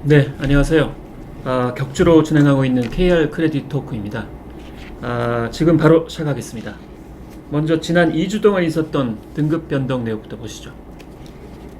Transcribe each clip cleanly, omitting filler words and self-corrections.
네, 안녕하세요. 격주로 진행하고 있는 KR 크레딧 토크입니다. 지금 바로 시작하겠습니다. 먼저 지난 2주 동안 있었던 등급 변동 내용부터 보시죠.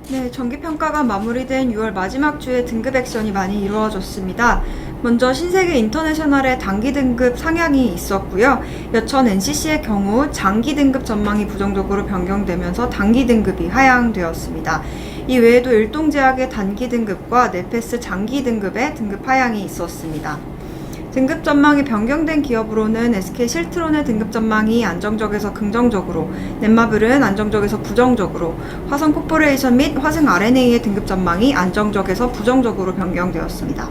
네, 정기평가가 마무리된 6월 마지막 주에 등급 액션이 많이 이루어졌습니다. 먼저 신세계 인터내셔널의 단기 등급 상향이 있었고요. 여천 NCC의 경우 장기 등급 전망이 부정적으로 변경되면서 단기 등급이 하향되었습니다. 이 외에도 일동제약의 단기 등급과 네페스 장기 등급의 등급 하향이 있었습니다. 등급 전망이 변경된 기업으로는 SK 실트론의 등급 전망이 안정적에서 긍정적으로, 넷마블은 안정적에서 부정적으로, 화성 코퍼레이션 및 화승 RNA의 등급 전망이 안정적에서 부정적으로 변경되었습니다.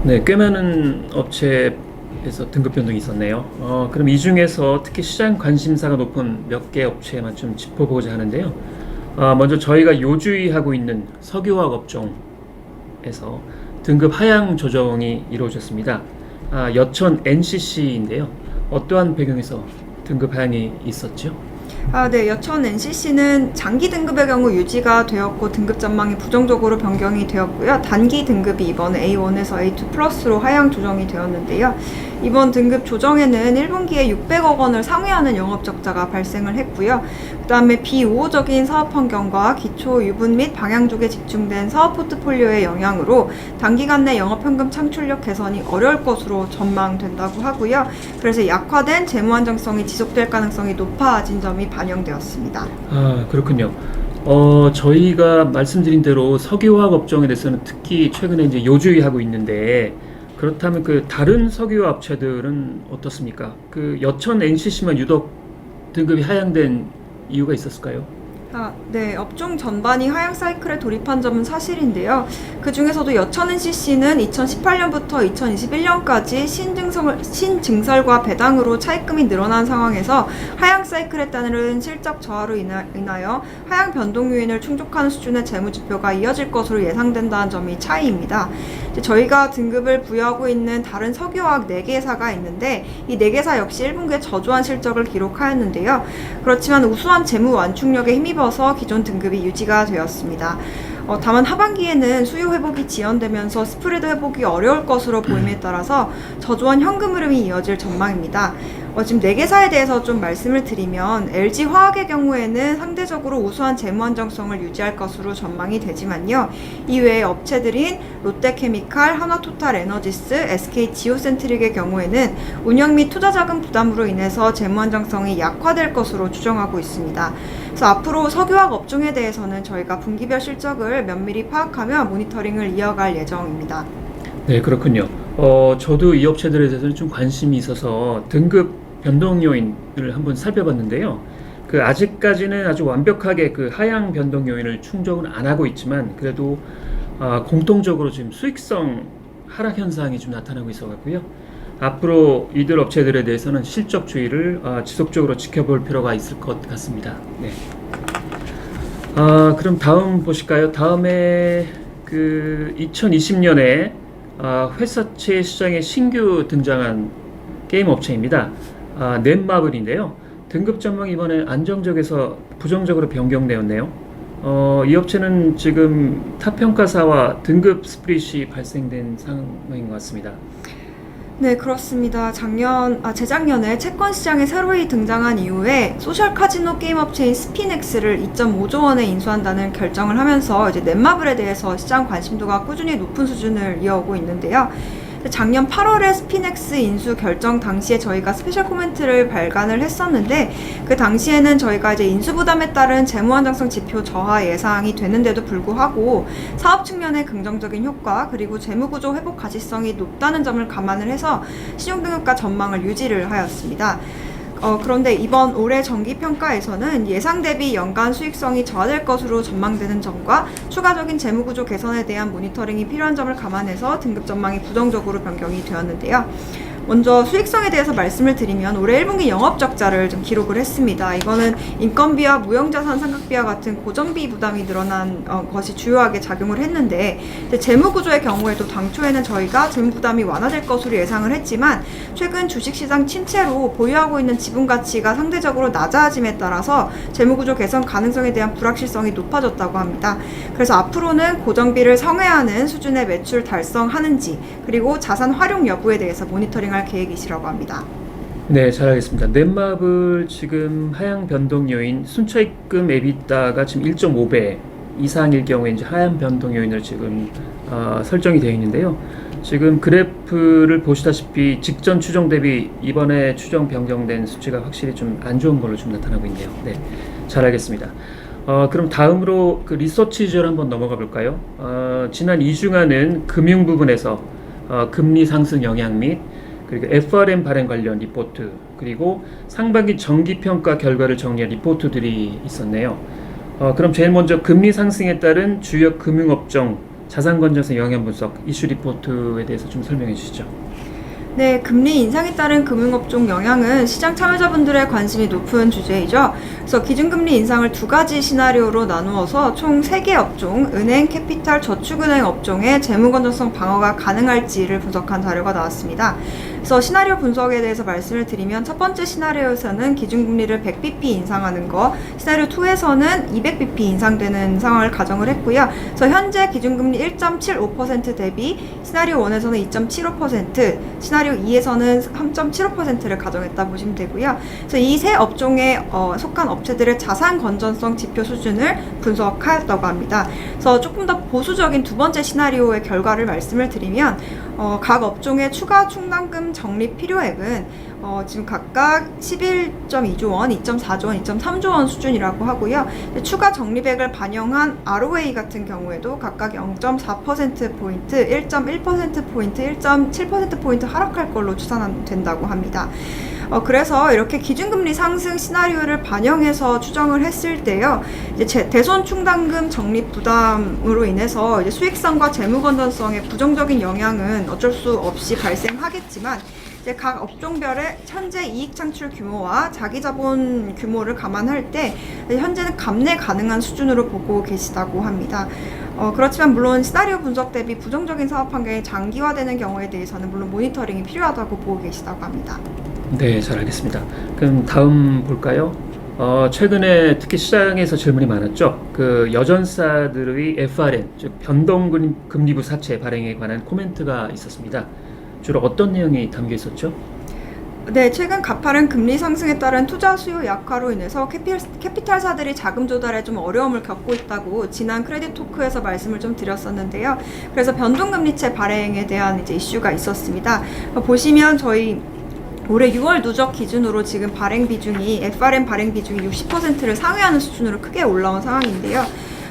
네, 꽤 많은 업체에서 등급 변동이 있었네요. 그럼 이 중에서 특히 시장 관심사가 높은 몇 개 업체만 좀 짚어보고자 하는데요. 먼저 저희가 요주의하고 있는 석유화학 업종에서 등급 하향 조정이 이루어졌습니다. 여천 NCC인데요. 어떠한 배경에서 등급 하향이 있었죠? 네, 여천 NCC는 장기 등급의 경우 유지가 되었고 등급 전망이 부정적으로 변경이 되었고요. 단기 등급이 이번에 A1에서 A2 플러스로 하향 조정이 되었는데요. 이번 등급 조정에는 1분기에 600억 원을 상회하는 영업 적자가 발생을 했고요. 그 다음에 비우호적인 사업 환경과 기초 유분 및 방향 쪽에 집중된 사업 포트폴리오의 영향으로 단기간 내 영업 현금 창출력 개선이 어려울 것으로 전망된다고 하고요. 그래서 약화된 재무 안정성이 지속될 가능성이 높아진 점이 반영되었습니다. 그렇군요. 저희가 말씀드린 대로 석유화학 업종에 대해서는 특히 최근에 이제 요주의하고 있는데, 그렇다면 그 다른 석유 업체들은 어떻습니까? 그 여천 NCC만 유독 등급이 하향된 이유가 있었을까요? 네, 업종 전반이 하향 사이클에 돌입한 점은 사실인데요. 그 중에서도 여천 NCC는 2018년부터 2021년까지 신증설과 배당으로 차입금이 늘어난 상황에서 하향 사이클에 따른 실적 저하로 인하여 하향 변동 요인을 충족하는 수준의 재무지표가 이어질 것으로 예상된다는 점이 차이입니다. 저희가 등급을 부여하고 있는 다른 석유화학 4개사가 있는데 이 4개사 역시 1분기에 저조한 실적을 기록하였는데요. 그렇지만 우수한 재무 완충력에 힘입어서 기존 등급이 유지가 되었습니다. 다만 하반기에는 수요 회복이 지연되면서 스프레드 회복이 어려울 것으로 보임에 따라서 저조한 현금 흐름이 이어질 전망입니다. 지금 4개사에 대해서 좀 말씀을 드리면 LG화학의 경우에는 상대적으로 우수한 재무 안정성을 유지할 것으로 전망이 되지만요. 이외의 업체들인 롯데케미칼, 하나토탈에너지스, SK지오센트릭의 경우에는 운영 및 투자 자금 부담으로 인해서 재무 안정성이 약화될 것으로 추정하고 있습니다. 그래서 앞으로 석유화학 업종에 대해서는 저희가 분기별 실적을 면밀히 파악하며 모니터링을 이어갈 예정입니다. 네, 그렇군요. 저도 이 업체들에 대해서는 좀 관심이 있어서 등급 변동 요인을 한번 살펴봤는데요. 그 아직까지는 아주 완벽하게 그 하향 변동 요인을 충족은 안 하고 있지만 그래도 공통적으로 지금 수익성 하락 현상이 좀 나타나고 있어 갖고요. 앞으로 이들 업체들에 대해서는 실적 주의를 지속적으로 지켜볼 필요가 있을 것 같습니다. 네. 그럼 다음 보실까요? 다음에 그 2020년에 회사채 시장에 신규 등장한 게임 업체입니다. 넷마블인데요. 등급 전망이 이번에 안정적에서 부정적으로 변경되었네요. 이 업체는 지금 타평가사와 등급 스플릿이 발생된 상황인 것 같습니다. 네, 그렇습니다. 재작년에 채권 시장에 새로이 등장한 이후에 소셜 카지노 게임 업체인 스피넥스를 2.5조 원에 인수한다는 결정을 하면서 이제 넷마블에 대해서 시장 관심도가 꾸준히 높은 수준을 이어오고 있는데요. 작년 8월에 스피넥스 인수 결정 당시에 저희가 스페셜 코멘트를 발간을 했었는데 그 당시에는 저희가 이제 인수 부담에 따른 재무 안정성 지표 저하 예상이 되는데도 불구하고 사업 측면의 긍정적인 효과 그리고 재무 구조 회복 가시성이 높다는 점을 감안을 해서 신용등급가 전망을 유지를 하였습니다. 그런데 이번 올해 정기평가에서는 예상 대비 연간 수익성이 저하될 것으로 전망되는 점과 추가적인 재무구조 개선에 대한 모니터링이 필요한 점을 감안해서 등급 전망이 부정적으로 변경이 되었는데요. 먼저 수익성에 대해서 말씀을 드리면 올해 1분기 영업 적자를 좀 기록을 했습니다. 이거는 인건비와 무형자산 상각비와 같은 고정비 부담이 늘어난 것이 주요하게 작용을 했는데, 이제 재무구조의 경우에도 당초에는 저희가 재무 부담이 완화될 것으로 예상을 했지만 최근 주식시장 침체로 보유하고 있는 지분 가치가 상대적으로 낮아짐에 따라서 재무구조 개선 가능성에 대한 불확실성이 높아졌다고 합니다. 그래서 앞으로는 고정비를 상회하는 수준의 매출 달성하는지, 그리고 자산 활용 여부에 대해서 모니터링할 계획이시라고 합니다. 네, 잘 알겠습니다. 넷마블 지금 하향 변동 요인 순차입금 에비타가 지금 1.5배 이상일 경우에 이제 하향 변동 요인을 지금 설정이 되어 있는데요. 지금 그래프를 보시다시피 직전 추정 대비 이번에 추정 변경된 수치가 확실히 좀 안 좋은 걸로 좀 나타나고 있네요. 네, 잘 알겠습니다. 그럼 다음으로 그 리서치 주제로 한번 넘어가 볼까요? 지난 2주간은 금융 부분에서 금리 상승 영향 및 그리고 FRM 발행 관련 리포트, 그리고 상반기 정기평가 결과를 정리한 리포트들이 있었네요. 그럼 제일 먼저 금리 상승에 따른 주요 금융업종 자산 건전성 영향 분석 이슈 리포트에 대해서 좀 설명해 주시죠. 네, 금리 인상에 따른 금융업종 영향은 시장 참여자분들의 관심이 높은 주제이죠. 그래서 기준금리 인상을 두 가지 시나리오로 나누어서 총 3개 업종, 은행, 캐피탈, 저축은행 업종의 재무건전성 방어가 가능할지를 분석한 자료가 나왔습니다. 그래서 시나리오 분석에 대해서 말씀을 드리면 첫 번째 시나리오에서는 기준금리를 100bp 인상하는 거, 시나리오 2에서는 200bp 인상되는 상황을 가정을 했고요. 그래서 현재 기준금리 1.75% 대비 시나리오 1에서는 2.75%, 시나리오 2에서는 3.75%를 가정했다 보시면 되고요. 그래서 이 세 업종에 속한 업체들의 자산 건전성 지표 수준을 분석하였다고 합니다. 그래서 조금 더 보수적인 두 번째 시나리오의 결과를 말씀을 드리면 각 업종의 추가 충당금 적립 필요액은 지금 각각 11.2조 원, 2.4조 원, 2.3조 원 수준이라고 하고요. 추가 적립액을 반영한 ROA 같은 경우에도 각각 0.4%포인트, 1.1%포인트, 1.7%포인트 하락할 걸로 추산된다고 합니다. 그래서 이렇게 기준금리 상승 시나리오를 반영해서 추정을 했을 때요, 이제 대손 충당금 적립 부담으로 인해서 이제 수익성과 재무 건전성에 부정적인 영향은 어쩔 수 없이 발생하겠지만, 이제 각 업종별의 현재 이익 창출 규모와 자기 자본 규모를 감안할 때 현재는 감내 가능한 수준으로 보고 계시다고 합니다. 그렇지만 물론 시나리오 분석 대비 부정적인 사업 환경이 장기화되는 경우에 대해서는 물론 모니터링이 필요하다고 보고 계시다고 합니다. 네, 잘 알겠습니다. 그럼 다음 볼까요? 최근에 특히 시장에서 질문이 많았죠. 그 여전사들의 FRN, 즉 변동금리부 사채 발행에 관한 코멘트가 있었습니다. 주로 어떤 내용이 담겨 있었죠? 네, 최근 가파른 금리 상승에 따른 투자 수요 약화로 인해서 캐피탈사들이 자금 조달에 좀 어려움을 겪고 있다고 지난 크레딧 토크에서 말씀을 좀 드렸었는데요. 그래서 변동금리채 발행에 대한 이제 이슈가 있었습니다. 보시면 저희 올해 6월 누적 기준으로 지금 발행 비중이 FRM 발행 비중이 60%를 상회하는 수준으로 크게 올라온 상황인데요.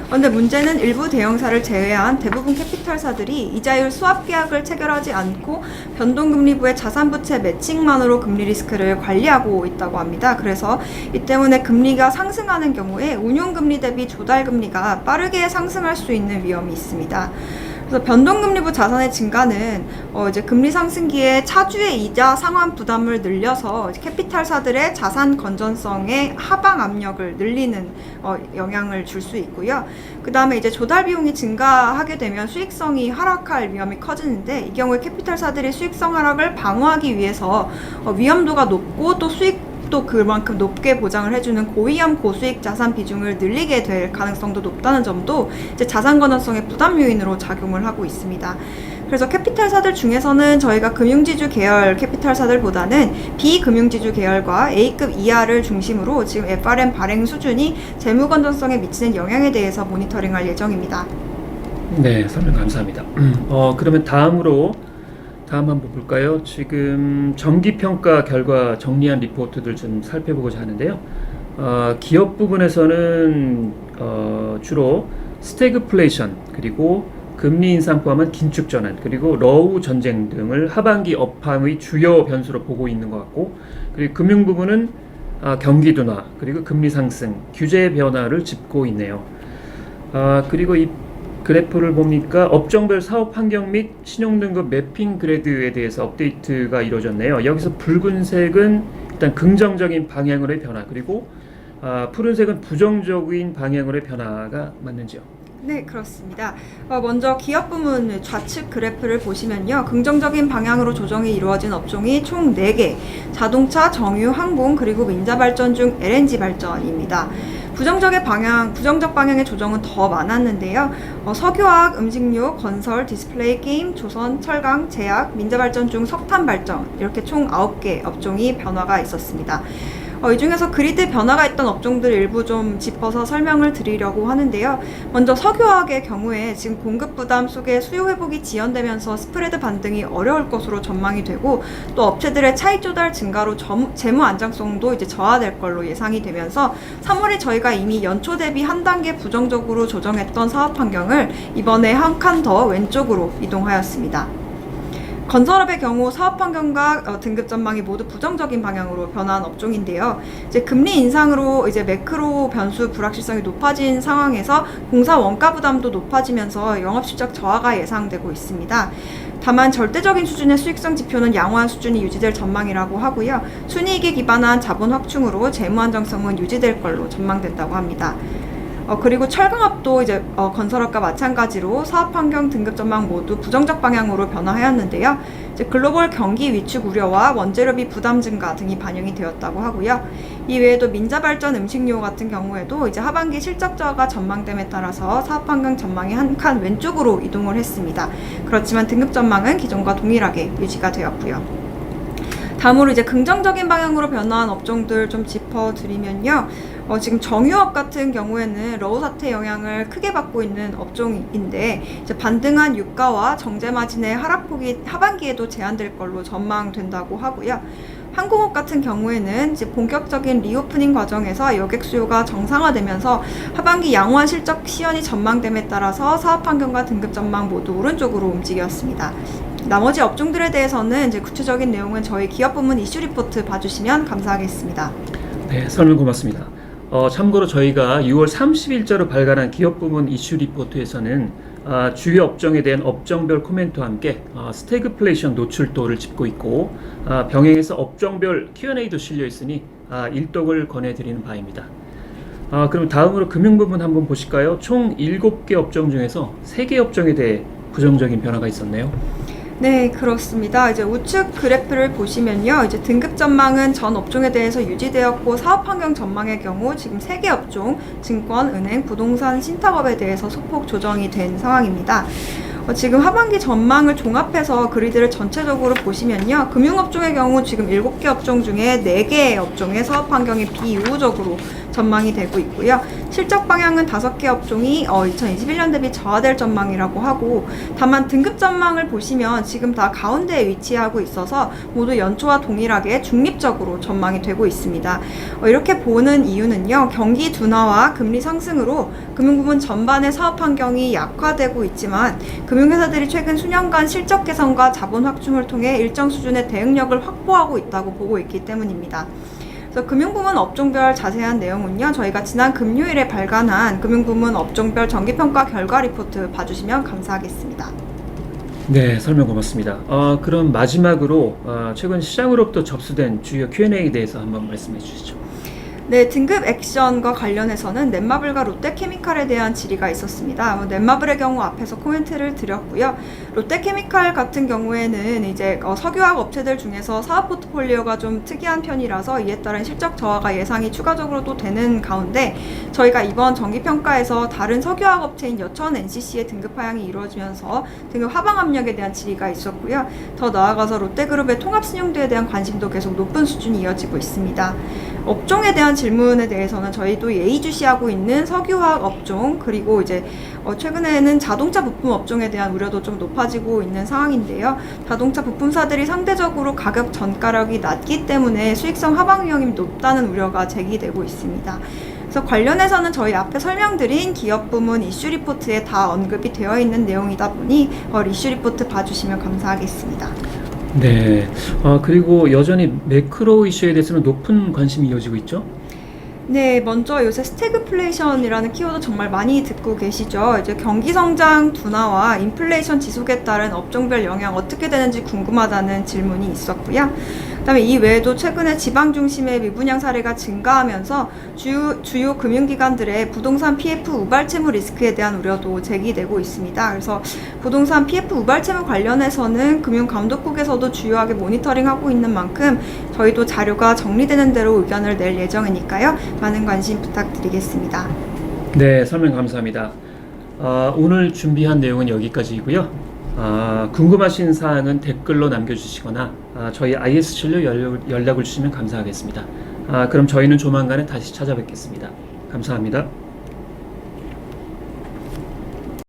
그런데 문제는 일부 대형사를 제외한 대부분 캐피탈사들이 이자율 수합 계약을 체결하지 않고 변동금리부의 자산부채 매칭만으로 금리 리스크를 관리하고 있다고 합니다. 그래서 이 때문에 금리가 상승하는 경우에 운용금리 대비 조달금리가 빠르게 상승할 수 있는 위험이 있습니다. 그래서 변동금리부 자산의 증가는 이제 금리 상승기에 차주의 이자 상환 부담을 늘려서 캐피탈사들의 자산 건전성의 하방 압력을 늘리는 영향을 줄 수 있고요. 그 다음에 이제 조달 비용이 증가하게 되면 수익성이 하락할 위험이 커지는데, 이 경우에 캐피탈사들이 수익성 하락을 방어하기 위해서 위험도가 높고 또 수익도 그만큼 높게 보장을 해주는 고위험 고수익 자산 비중을 늘리게 될 가능성도 높다는 점도 이제 자산 건전성의 부담 요인으로 작용을 하고 있습니다. 그래서 캐피탈사들 중에서는 저희가 금융지주 계열 캐피탈사들보다는 비금융지주 계열과 A급 이하를 중심으로 지금 FRM 발행 수준이 재무 건전성에 미치는 영향에 대해서 모니터링할 예정입니다. 네, 설명 감사합니다. 그러면 다음 한번 볼까요? 지금 정기평가 결과 정리한 리포트들 좀 살펴보고자 하는데요. 기업 부분에서는 주로 스태그플레이션, 그리고 금리 인상 포함한 긴축 전환, 그리고 러우 전쟁 등을 하반기 업황의 주요 변수로 보고 있는 것 같고, 그리고 금융 부분은 경기 둔화, 그리고 금리 상승, 규제 변화를 짚고 있네요. 그리고 이 그래프를 보니까 업종별 사업 환경 및 신용등급 매핑 그레드에 대해서 업데이트가 이루어졌네요. 여기서 붉은색은 일단 긍정적인 방향으로의 변화, 그리고 푸른색은 부정적인 방향으로의 변화가 맞는지요? 네, 그렇습니다. 먼저 기업 부문 좌측 그래프를 보시면요. 긍정적인 방향으로 조정이 이루어진 업종이 총 4개, 자동차, 정유, 항공, 그리고 민자발전 중 LNG 발전입니다. 부정적 방향의 조정은 더 많았는데요. 석유화학, 음식료, 건설, 디스플레이, 게임, 조선, 철강, 제약, 민자발전 중 석탄 발전, 이렇게 총 9개 업종이 변화가 있었습니다. 이 중에서 그리드 변화가 있던 업종들 일부 좀 짚어서 설명을 드리려고 하는데요. 먼저 석유화학의 경우에 지금 공급 부담 속에 수요 회복이 지연되면서 스프레드 반등이 어려울 것으로 전망이 되고, 또 업체들의 차익 조달 증가로 재무 안정성도 이제 저하될 걸로 예상이 되면서 3월에 저희가 이미 연초 대비 한 단계 부정적으로 조정했던 사업 환경을 이번에 한 칸 더 왼쪽으로 이동하였습니다. 건설업의 경우 사업 환경과 등급 전망이 모두 부정적인 방향으로 변한 업종인데요. 이제 금리 인상으로 이제 매크로 변수 불확실성이 높아진 상황에서 공사 원가 부담도 높아지면서 영업 실적 저하가 예상되고 있습니다. 다만 절대적인 수준의 수익성 지표는 양호한 수준이 유지될 전망이라고 하고요. 순이익에 기반한 자본 확충으로 재무 안정성은 유지될 걸로 전망된다고 합니다. 그리고 철강업도 이제 건설업과 마찬가지로 사업 환경 등급 전망 모두 부정적 방향으로 변화하였는데요. 이제 글로벌 경기 위축 우려와 원재료비 부담 증가 등이 반영이 되었다고 하고요. 이 외에도 민자발전 음식료 같은 경우에도 이제 하반기 실적 저하가 전망됨에 따라서 사업 환경 전망이 한 칸 왼쪽으로 이동을 했습니다. 그렇지만 등급 전망은 기존과 동일하게 유지가 되었고요. 다음으로 이제 긍정적인 방향으로 변화한 업종들 좀 짚어드리면요. 지금 정유업 같은 경우에는 러우 사태 영향을 크게 받고 있는 업종인데, 이제 반등한 유가와 정제 마진의 하락폭이 하반기에도 제한될 걸로 전망된다고 하고요. 항공업 같은 경우에는 이제 본격적인 리오프닝 과정에서 여객 수요가 정상화되면서 하반기 양호한 실적 시현이 전망됨에 따라서 사업 환경과 등급 전망 모두 오른쪽으로 움직였습니다. 나머지 업종들에 대해서는 이제 구체적인 내용은 저희 기업 부문 이슈 리포트 봐주시면 감사하겠습니다. 네, 설명 고맙습니다. 참고로 저희가 6월 30일자로 발간한 기업 부문 이슈 리포트에서는 주요 업종에 대한 업종별 코멘트와 함께 스태그플레이션 노출도를 짚고 있고, 병행해서 업종별 Q&A도 실려 있으니 일독을 권해드리는 바입니다. 그럼 다음으로 금융 부분 한번 보실까요? 총 7개 업종 중에서 3개 업종에 대해 부정적인 변화가 있었네요. 네, 그렇습니다. 이제 우측 그래프를 보시면요. 이제 등급 전망은 전 업종에 대해서 유지되었고, 사업 환경 전망의 경우 지금 3개 업종, 증권, 은행, 부동산, 신탁업에 대해서 소폭 조정이 된 상황입니다. 지금 하반기 전망을 종합해서 그리드를 전체적으로 보시면요. 금융업종의 경우 지금 7개 업종 중에 4개의 업종의 사업 환경이 비우호적으로 전망이 되고 있고요. 실적 방향은 5개 업종이 2021년 대비 저하될 전망이라고 하고, 다만 등급 전망을 보시면 지금 다 가운데에 위치하고 있어서 모두 연초와 동일하게 중립적으로 전망이 되고 있습니다. 이렇게 보는 이유는요. 경기 둔화와 금리 상승으로 금융부문 전반의 사업 환경이 약화되고 있지만, 금융회사들이 최근 수년간 실적 개선과 자본 확충을 통해 일정 수준의 대응력을 확보하고 있다고 보고 있기 때문입니다. 그래서 금융부문 업종별 자세한 내용은요. 저희가 지난 금요일에 발간한 금융부문 업종별 정기평가 결과 리포트 봐주시면 감사하겠습니다. 네, 설명 고맙습니다. 그럼 마지막으로 최근 시장으로부터 접수된 주요 Q&A에 대해서 한번 말씀해 주시죠. 네, 등급 액션과 관련해서는 넷마블과 롯데케미칼에 대한 질의가 있었습니다. 넷마블의 경우 앞에서 코멘트를 드렸고요. 롯데케미칼 같은 경우에는 이제 석유화학 업체들 중에서 사업 포트폴리오가 좀 특이한 편이라서 이에 따른 실적 저하가 예상이 추가적으로 또 되는 가운데, 저희가 이번 정기평가에서 다른 석유화학 업체인 여천 NCC의 등급 하향이 이루어지면서 등급 하방 압력에 대한 질의가 있었고요. 더 나아가서 롯데그룹의 통합신용도에 대한 관심도 계속 높은 수준이 이어지고 있습니다. 업종에 대한 질문에 대해서는 저희도 예의주시하고 있는 석유화학 업종, 그리고 이제 최근에는 자동차 부품 업종에 대한 우려도 좀 높아지고 있는 상황인데요. 자동차 부품사들이 상대적으로 가격 전가력이 낮기 때문에 수익성 하방 위험이 높다는 우려가 제기되고 있습니다. 그래서 관련해서는 저희 앞에 설명드린 기업 부문 이슈 리포트에 다 언급이 되어 있는 내용이다 보니 이슈 리포트 봐주시면 감사하겠습니다. 네, 그리고 여전히 매크로 이슈에 대해서는 높은 관심이 이어지고 있죠? 네, 먼저 요새 스태그플레이션이라는 키워드 정말 많이 듣고 계시죠? 이제 경기 성장 둔화와 인플레이션 지속에 따른 업종별 영향 어떻게 되는지 궁금하다는 질문이 있었고요. 그다음에 이 외에도 최근에 지방 중심의 미분양 사례가 증가하면서 주요 금융기관들의 부동산 PF 우발 채무 리스크에 대한 우려도 제기되고 있습니다. 그래서 부동산 PF 우발 채무 관련해서는 금융감독국에서도 주요하게 모니터링하고 있는 만큼 저희도 자료가 정리되는 대로 의견을 낼 예정이니까요. 많은 관심 부탁드리겠습니다. 네, 설명 감사합니다. 오늘 준비한 내용은 여기까지이고요. 궁금하신 사항은 댓글로 남겨주시거나 저희 IS7로 연락을 주시면 감사하겠습니다. 그럼 저희는 조만간에 다시 찾아뵙겠습니다. 감사합니다.